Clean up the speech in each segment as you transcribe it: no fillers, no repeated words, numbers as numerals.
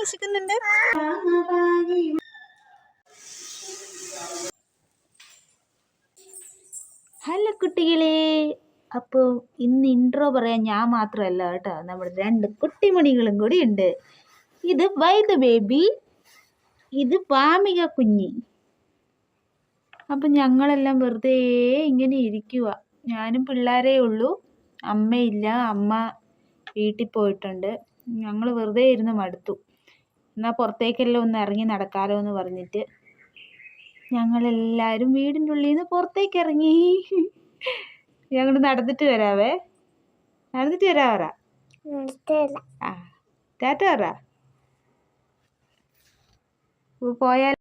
വിശക്കുന്നുണ്ട്. Hello കുട്ടികളെ, അപ്പോൾ ഇന്ന് ഇൻട്രോ പറയാൻ ഞാൻ മാത്രമല്ല കേട്ടോ, നമ്മുടെ 2 കുട്ടിമണികളും കൂടി ഉണ്ട്. ഇത് വൈദ ബേബി, ഇത് വാമിക കുഞ്ഞി. അപ്പം ഞങ്ങളെല്ലാം വെറുതെ ഇങ്ങനെ ഇരിക്കുക. ഞാനും പിള്ളേരേ ഉള്ളൂ, അമ്മയില്ല, അമ്മ വീട്ടിൽ പോയിട്ടുണ്ട്. ഞങ്ങൾ വെറുതെ ഇരുന്ന് മടുത്തു. എന്നാൽ പുറത്തേക്കെല്ലാം ഒന്ന് ഇറങ്ങി നടക്കാമല്ലോ എന്ന് പറഞ്ഞിട്ട് ഞങ്ങളെല്ലാവരും വീടിൻ്റെ ഉള്ളിൽ നിന്ന് പുറത്തേക്ക് ഇറങ്ങി. ഞങ്ങൾ നടന്നിട്ട് വരാവേ, നടന്നിട്ട് വരാവറ. ആ ടാറ്റ പറ. പോയാൽ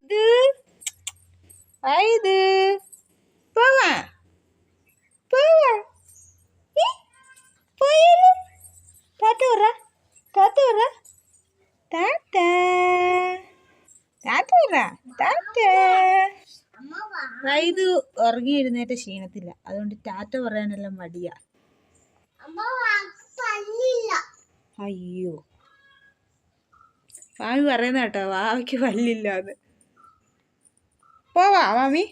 ഇത് പോവാ പോവാ പോയാലോ. ടാറ്റ പറ, ടാറ്റ പറ, ടാറ്റ ടാറ്റ പറ, ടാറ്റ. ഇത് ഉറങ്ങി എഴുന്നേറ്റ ക്ഷീണത്തില്ല, അതുകൊണ്ട് ടാറ്റ പറയാനെല്ലാം മടിയാ. അയ്യോ, മാമി പറയുന്ന കേട്ടോ, വാവയ്ക്ക് പല്ലില്ലാന്ന്. പോവാ മാമി.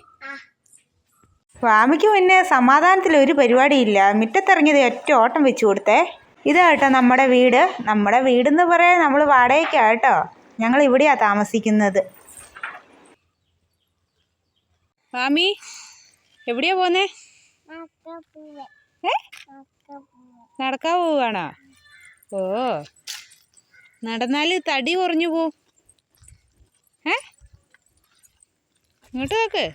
വാമിക്ക് പിന്നെ സമാധാനത്തിൽ ഒരു പരിപാടിയില്ല. മുറ്റത്തിറങ്ങിയത് ഒറ്റ ഓട്ടം വെച്ച് കൊടുത്തേ. ഇതാ കേട്ടോ നമ്മുടെ വീട്. നമ്മുടെ വീടെന്ന് പറയാൻ നമ്മൾ വാടകയ്ക്കാണ് കേട്ടോ, ഞങ്ങൾ ഇവിടെയാണ് താമസിക്കുന്നത്. മാമി എവിടെയാ പോന്നേ? നടക്കാൻ പോവാണോ? ഓ, നടന്നാൽ തടി കുറഞ്ഞു പോവും. ഇങ്ങോട്ട് നോക്ക്.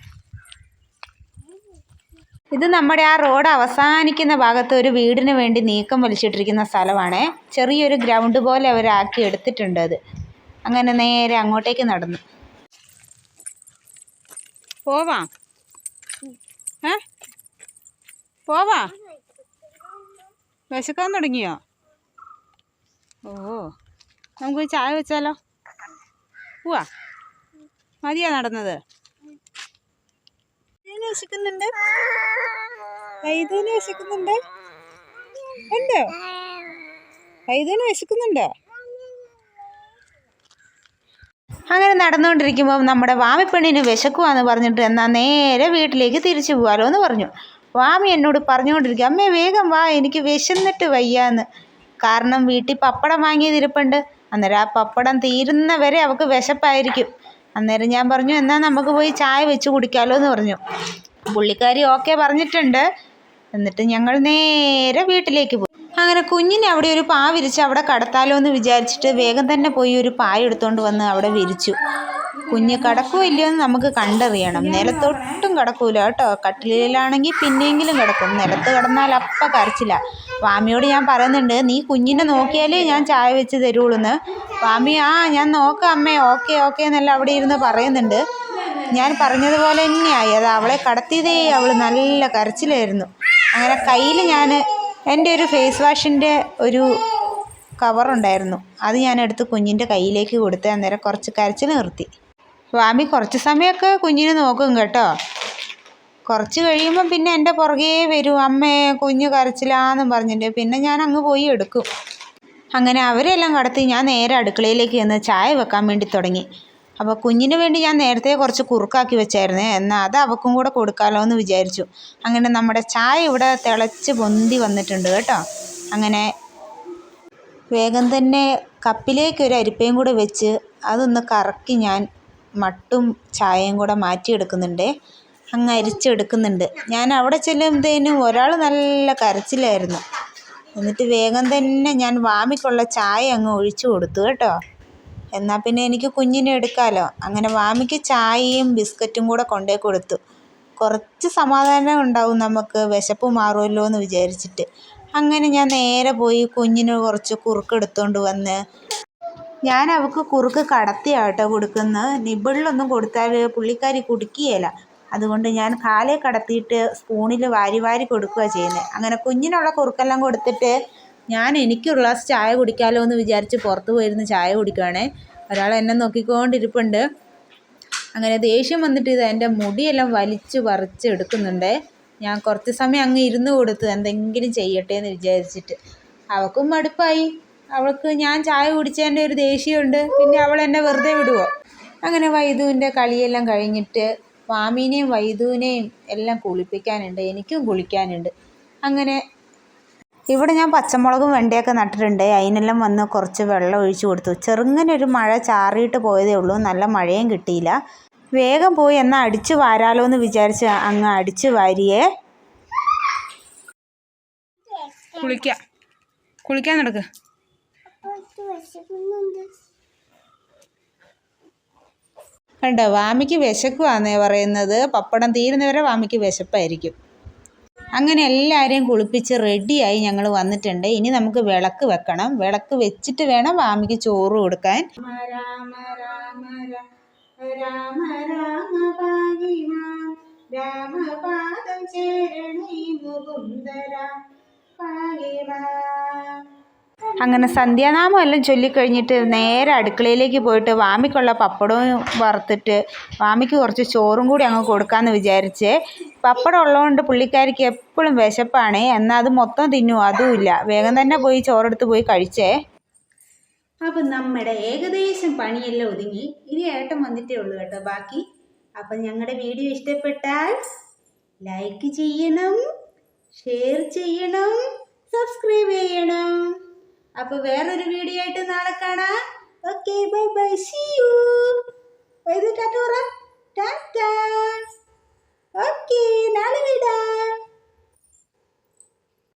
ഇത് നമ്മുടെ ആ റോഡ് അവസാനിക്കുന്ന ഭാഗത്ത് ഒരു വീടിന് വേണ്ടി നീക്കം വലിച്ചിട്ടിരിക്കുന്ന സ്ഥലമാണ്. ചെറിയൊരു ഗ്രൗണ്ട് പോലെ അവരാക്കി എടുത്തിട്ടുണ്ട്. അത് അങ്ങനെ നേരെ അങ്ങോട്ടേക്ക് നടന്നു പോവാ. പോവാ, വിശക്കാൻ തുടങ്ങിയോ? ഓ, നമുക്ക് ചായ വെച്ചാലോ? പോവാ, മതിയാ നടന്നത്? വിശക്കുന്നുണ്ട്, വൈദ്യുവിന് വിശക്കുന്നുണ്ട്. ഉണ്ടോ? വൈദ്യുവിന് വിശക്കുന്നുണ്ടോ? അങ്ങനെ നടന്നുകൊണ്ടിരിക്കുമ്പോൾ നമ്മുടെ വാമിപ്പെണ്ണിന് വിശക്കുവാന്ന് പറഞ്ഞിട്ട് എന്നാൽ നേരെ വീട്ടിലേക്ക് തിരിച്ചു പോകാമല്ലോ എന്ന് പറഞ്ഞു. വാമി എന്നോട് പറഞ്ഞുകൊണ്ടിരിക്കുക, അമ്മേ വേഗം വാ, എനിക്ക് വിശന്നിട്ട് വയ്യാന്ന്. കാരണം വീട്ടിൽ പപ്പടം വാങ്ങിയതിരിപ്പുണ്ട്. അന്നേരം ആ പപ്പടം തീരുന്നവരെ അവൾക്ക് വിശപ്പായിരിക്കും. അന്നേരം ഞാൻ പറഞ്ഞു, എന്നാൽ നമുക്ക് പോയി ചായ വെച്ച് കുടിക്കാമല്ലോ എന്ന് പറഞ്ഞു. പുള്ളിക്കാരി ഓക്കെ പറഞ്ഞിട്ടുണ്ട്. എന്നിട്ട് ഞങ്ങൾ നേരെ വീട്ടിലേക്ക് പോയി. അങ്ങനെ കുഞ്ഞിനെ അവിടെ ഒരു പായ വിരിച്ച് അവിടെ കടത്താലോ എന്ന് വിചാരിച്ചിട്ട് വേഗം തന്നെ പോയി ഒരു പായ എടുത്തുകൊണ്ട് വന്ന് അവിടെ വിരിച്ചു. കുഞ്ഞ് കിടക്കുമോ ഇല്ലയോ എന്ന് നമുക്ക് കണ്ടറിയണം. നിലത്തൊട്ടും കിടക്കൂല കേട്ടോ, കട്ടിലിലാണെങ്കിൽ പിന്നെയെങ്കിലും കിടക്കും. നിലത്ത് കിടന്നാൽ അപ്പം കരച്ചില്ല. വാമിയോട് ഞാൻ പറയുന്നുണ്ട്, നീ കുഞ്ഞിനെ നോക്കിയാലേ ഞാൻ ചായ വെച്ച് തരുള്ളൂ എന്ന്. വാമി ഞാൻ നോക്കാം അമ്മേ, ഓക്കെ ഓക്കെ എന്നെല്ലാം അവിടെ ഇരുന്ന് പറയുന്നുണ്ട്. ഞാൻ പറഞ്ഞതുപോലെ തന്നെയായി. അത് അവളെ കടത്തിയതേ അവൾ നല്ല കരച്ചിലായിരുന്നു. അങ്ങനെ കയ്യിൽ ഞാൻ എൻ്റെ ഒരു ഫേസ് വാഷിൻ്റെ ഒരു കവറുണ്ടായിരുന്നു, അത് ഞാനെടുത്ത് കുഞ്ഞിൻ്റെ കയ്യിലേക്ക് കൊടുത്ത്. അന്നേരം കുറച്ച് കരച്ചിൽ നിർത്തി. വാമി കുറച്ച് സമയമൊക്കെ കുഞ്ഞിനെ നോക്കും കേട്ടോ. കുറച്ച് കഴിയുമ്പം പിന്നെ എൻ്റെ പുറകേ വരും, അമ്മേ കുഞ്ഞ് കരച്ചിലാന്നും പറഞ്ഞിട്ട്. പിന്നെ ഞാൻ അങ്ങ് പോയി എടുക്കും. അങ്ങനെ അവരെല്ലാം കടത്തി ഞാൻ നേരെ അടുക്കളയിലേക്ക് ചെന്ന് ചായ വെക്കാൻ വേണ്ടി തുടങ്ങി. അപ്പോൾ കുഞ്ഞിന് വേണ്ടി ഞാൻ നേരത്തെ കുറച്ച് കുറുക്കാക്കി വെച്ചായിരുന്നേ, എന്നാൽ അത് അവൾക്കും കൂടെ കൊടുക്കാമല്ലോ എന്ന് വിചാരിച്ചു. അങ്ങനെ നമ്മുടെ ചായ ഇവിടെ തിളച്ച് പൊന്തി വന്നിട്ടുണ്ട് കേട്ടോ. അങ്ങനെ വേഗം തന്നെ കപ്പിലേക്ക് ഒരു അരിപ്പയും കൂടെ വെച്ച് അതൊന്ന് കറക്കി ഞാൻ മട്ടും ചായയും കൂടെ മാറ്റിയെടുക്കുന്നുണ്ട്. അങ്ങ് അരിച്ചെടുക്കുന്നുണ്ട്. ഞാൻ അവിടെ ചെല്ലുമ്പോഴത്തേനും ഒരാൾ നല്ല കരച്ചിലായിരുന്നു. എന്നിട്ട് വേഗം തന്നെ ഞാൻ വാമിക്കുള്ള ചായ അങ്ങ് ഒഴിച്ചു കൊടുത്തു കേട്ടോ. എന്നാൽ പിന്നെ എനിക്ക് കുഞ്ഞിനെ എടുക്കാമല്ലോ. അങ്ങനെ വാമിക്ക് ചായയും ബിസ്ക്കറ്റും കൂടെ കൊണ്ടേ കൊടുത്തു. കുറച്ച് സമാധാനം ഉണ്ടാവും, നമുക്ക് വിശപ്പ് മാറുമല്ലോ എന്ന് വിചാരിച്ചിട്ട്. അങ്ങനെ ഞാൻ നേരെ പോയി കുഞ്ഞിന് കുറച്ച് കുറുക്ക് എടുത്തുകൊണ്ട് വന്ന് ഞാൻ അവൾക്ക് കുറുക്ക് കടത്തിയാട്ടോ കൊടുക്കുന്നത്. നിബിളിലൊന്നും കൊടുത്താൽ പുള്ളിക്കാരി കുടിക്കുകയില്ല. അതുകൊണ്ട് ഞാൻ കാലേ കടത്തിയിട്ട് സ്പൂണിൽ വാരി വാരി കൊടുക്കുക ചെയ്യുന്നത്. അങ്ങനെ കുഞ്ഞിനുള്ള കുറുക്കെല്ലാം കൊടുത്തിട്ട് ഞാൻ എനിക്കൊരു ഗ്ലാസ് ചായ കുടിക്കാമല്ലോ എന്ന് വിചാരിച്ച് പുറത്ത് പോയിരുന്ന് ചായ കുടിക്കുകയാണേ. ഒരാൾ എന്നെ നോക്കിക്കൊണ്ടിരിപ്പുണ്ട്. അങ്ങനെ ദേഷ്യം വന്നിട്ട് ഇത് എൻ്റെ മുടിയെല്ലാം വലിച്ചു പറിച്ചെടുക്കുന്നുണ്ട്. ഞാൻ കുറച്ച് സമയം അങ്ങ് ഇരുന്ന് കൊടുത്തു, എന്തെങ്കിലും ചെയ്യട്ടെ എന്ന് വിചാരിച്ചിട്ട്. അവൾക്കും മടുപ്പായി. അവൾക്ക് ഞാൻ ചായ കുടിച്ചതിൻ്റെ ഒരു ദേഷ്യമുണ്ട്. പിന്നെ അവൾ എന്നെ വെറുതെ വിടുമോ? അങ്ങനെ വൈദുവിൻ്റെ കളിയെല്ലാം കഴിഞ്ഞിട്ട് വാമീനെയും വൈദുവിനെയും എല്ലാം കുളിപ്പിക്കാനുണ്ട്, എനിക്കും കുളിക്കാനുണ്ട്. അങ്ങനെ ഇവിടെ ഞാൻ പച്ചമുളകും വെണ്ടയൊക്കെ നട്ടിട്ടുണ്ട്. അതിനെല്ലാം വന്ന് കുറച്ച് വെള്ളം ഒഴിച്ച് കൊടുത്തു. ചെറുങ്ങനെ ഒരു മഴ ചാറിയിട്ട് പോയതേ ഉള്ളൂ, നല്ല മഴയും കിട്ടിയില്ല. വേഗം പോയി എന്നാൽ അടിച്ചു വാരാലോ എന്ന് വിചാരിച്ച് അങ്ങ് അടിച്ചു വാരിയേ. കുളിക്കാൻ നടക്ക്. കണ്ടോ, വാമിക്ക് വിശക്കുവാന്നേ പറയുന്നത്. പപ്പടം തീരുന്നവരെ വാമിക്ക് വിശപ്പായിരിക്കും. അങ്ങനെ എല്ലാവരെയും കുളിപ്പിച്ച് റെഡിയായി ഞങ്ങൾ വന്നിട്ടുണ്ട്. ഇനി നമുക്ക് വിളക്ക് വെക്കണം. വിളക്ക് വെച്ചിട്ട് വേണം വാമിക്ക് ചോറ് കൊടുക്കാൻ. രാമ രാമ രാമ രാമ ഭാഗ്യവാൻ രാമപാദം ചേരണേ മുകുന്ദര ഭാഗ്യവാൻ. അങ്ങനെ സന്ധ്യാനാമം എല്ലാം ചൊല്ലിക്കഴിഞ്ഞിട്ട് നേരെ അടുക്കളയിലേക്ക് പോയിട്ട് വാമിക്കുള്ള പപ്പടവും വറുത്തിട്ട് വാമിക്ക് കുറച്ച് ചോറും കൂടി അങ്ങ് കൊടുക്കാമെന്ന് വിചാരിച്ചേ. പപ്പടം ഉള്ളതുകൊണ്ട് പുള്ളിക്കാരിക്ക് എപ്പോഴും വിശപ്പാണ്. എന്നാൽ അത് മൊത്തം തിന്നും അതുമില്ല. വേഗം തന്നെ പോയി ചോറെടുത്ത് പോയി കഴിച്ചേ. അപ്പം നമ്മുടെ ഏകദേശം പണിയെല്ലാം ഒതുങ്ങി. ഇനി ഏട്ടൻ വന്നിട്ടേ ഉള്ളൂ കേട്ടോ ബാക്കി. അപ്പം ഞങ്ങളുടെ വീഡിയോ ഇഷ്ടപ്പെട്ടാൽ ലൈക്ക് ചെയ്യണം, ഷെയർ ചെയ്യണം, സബ്സ്ക്രൈബ് ചെയ്യണം. അപ്പോൾ വേറൊരു വീഡിയോ ആയിട്ട് നാളെ കാണാം. Okay, bye bye, see you. വൈദു ടാറ്റ പറ. ടാറ്റ.